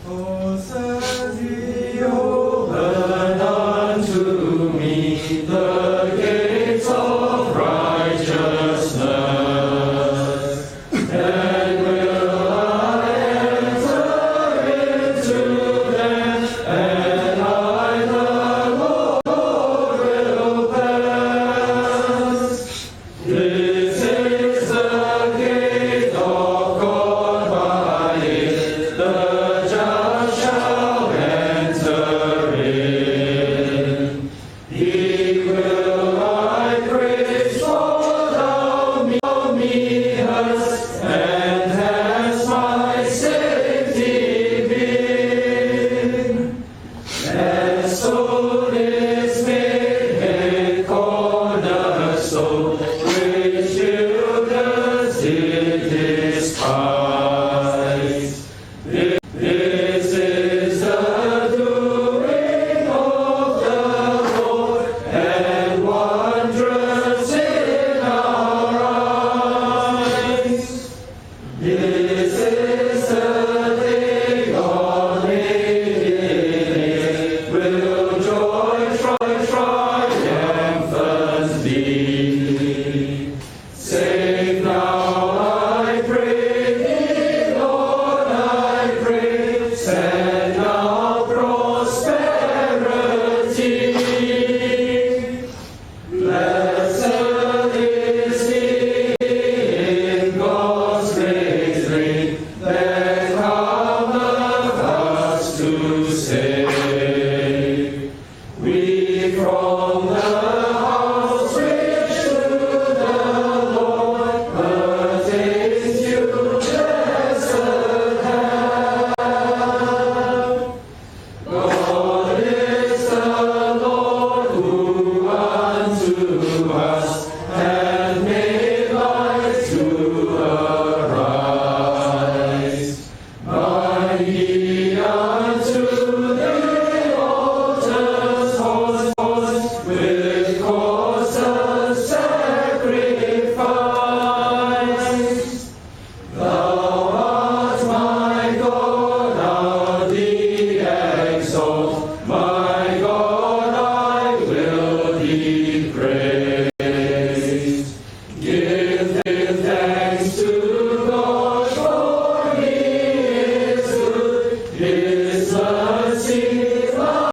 O says he, open unto me the gates of righteousness, then will I enter into them, and I, the Lord, will pass. This is the gate of God, by it the just shall enter in. He will I praise, for thou me hast, and hast my safety been. And so is made cornerstone, which children did despise. This is the doing of the Lord, and wondrous in our eyes. This is the day God made it, will joy triumphant be. Save now, I pray thee, Lord, I pray, send now prosperity. Blessed is he in God's great reign, that cometh us to save. We from the house reach to the Lord, but is you blessed have. God is the Lord who unto us hath made light to arise. Mighty unto the altar's horse, with cause of sacrifice. Thou art my God, I'll thee exalt, my God, I will thee